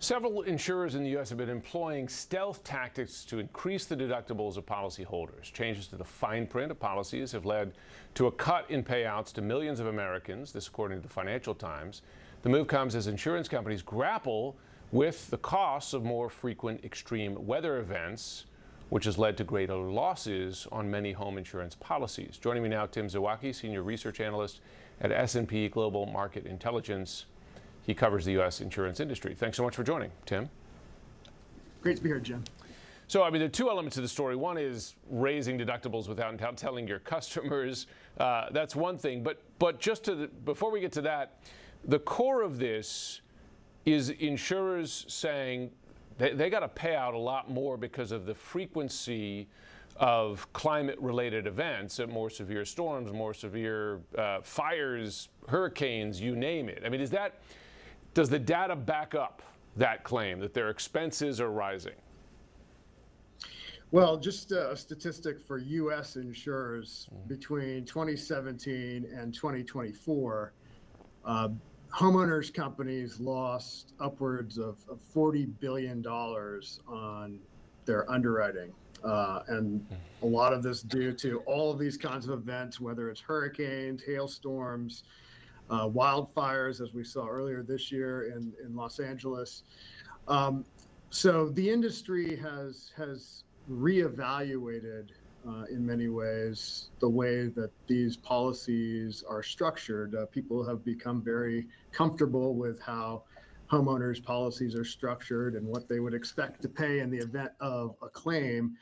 Several insurers in the U.S. have been employing stealth tactics to increase the deductibles of policyholders. Changes to the fine print of policies have led to a cut in payouts to millions of Americans, this according to the Financial Times. The move comes as insurance companies grapple with the costs of more frequent extreme weather events, which has led to greater losses on many home insurance policies. Joining me now, Tim Zawacki, Senior Research Analyst at S&P Global Market Intelligence. He covers the U.S. insurance industry. Thanks so much for joining, Tim. Great to be here, Jim. So, there are two elements to the story. One is raising deductibles without telling your customers. That's one thing. But just before we get to that, the core of this is insurers saying they got to pay out a lot more because of the frequency of climate-related events, more severe storms, more severe fires, hurricanes, you name it. Does the data back up that claim that their expenses are rising? Well, just a statistic for U.S. insurers between 2017 and 2024, homeowners companies lost upwards of $40 billion on their underwriting. And a lot of this due to all of these kinds of events, whether it's hurricanes, hailstorms, wildfires, as we saw earlier this year in Los Angeles. So the industry has reevaluated in many ways the way that these policies are structured. People have become very comfortable with how homeowners policies are structured and what they would expect to pay in the event of a claim.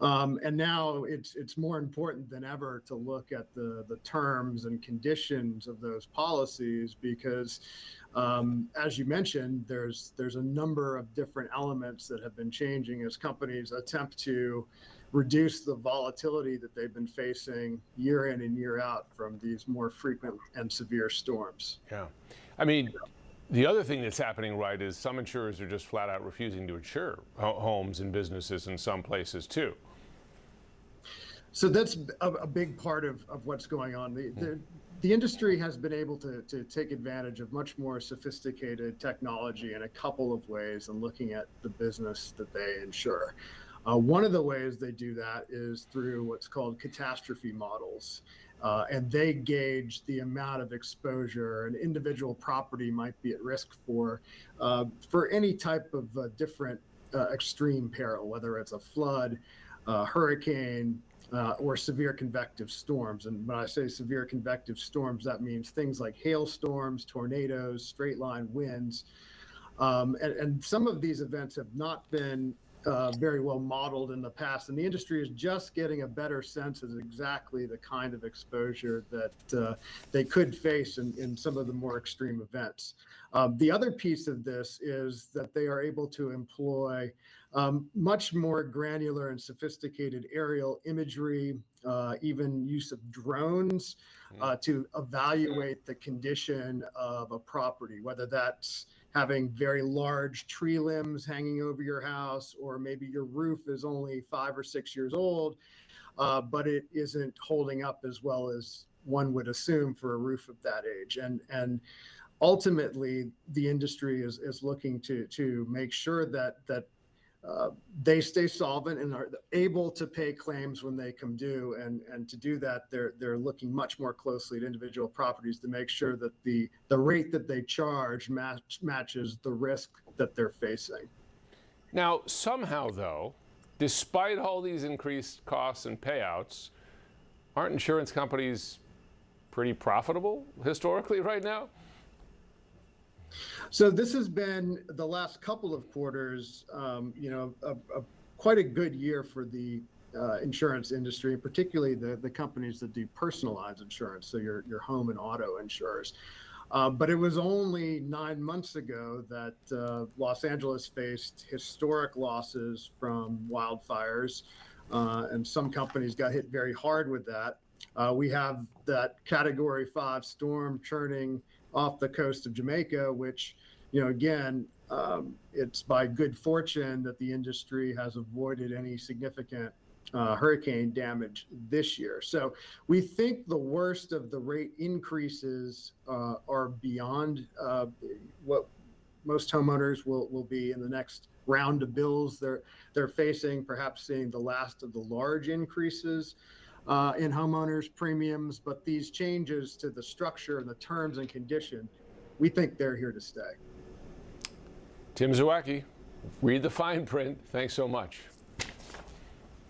And now it's more important than ever to look at the terms and conditions of those policies because, as you mentioned, there's a number of different elements that have been changing as companies attempt to reduce the volatility that they've been facing year in and year out from these more frequent and severe storms. Yeah. The other thing that's happening, right, is some insurers are just flat out refusing to insure homes and businesses in some places too. So that's a big part of what's going on. The industry has been able to take advantage of much more sophisticated technology in a couple of ways in looking at the business that they insure. One of the ways they do that is through what's called catastrophe models. And they gauge the amount of exposure an individual property might be at risk for any type of different extreme peril, whether it's a flood, hurricane, or severe convective storms. And when I say severe convective storms, that means things like hailstorms, tornadoes, straight line winds. And some of these events have not been very well modeled in the past, and the industry is just getting a better sense of exactly the kind of exposure that they could face in some of the more extreme events. The other piece of this is that they are able to employ much more granular and sophisticated aerial imagery, even use of drones to evaluate the condition of a property, whether that's having very large tree limbs hanging over your house, or maybe your roof is only 5 or 6 years old, but it isn't holding up as well as one would assume for a roof of that age. And ultimately, the industry is looking to make sure that they stay solvent and are able to pay claims when they come due. And to do that, they're looking much more closely at individual properties to make sure that the rate that they charge matches the risk that they're facing. Now, somehow, though, despite all these increased costs and payouts, aren't insurance companies pretty profitable historically right now? So this has been the last couple of quarters, quite a good year for the insurance industry, particularly the companies that do personalized insurance, so your home and auto insurers. But it was only 9 months ago that Los Angeles faced historic losses from wildfires, and some companies got hit very hard with that. We have that Category 5 storm churning off the coast of Jamaica, which, again, it's by good fortune that the industry has avoided any significant hurricane damage this year. So we think the worst of the rate increases are beyond what most homeowners will be in the next round of bills they're facing, perhaps seeing the last of the large increases in homeowners premiums. But these changes to the structure and the terms and condition, we think they're here to stay. Tim Zawacki, read the fine print. Thanks so much.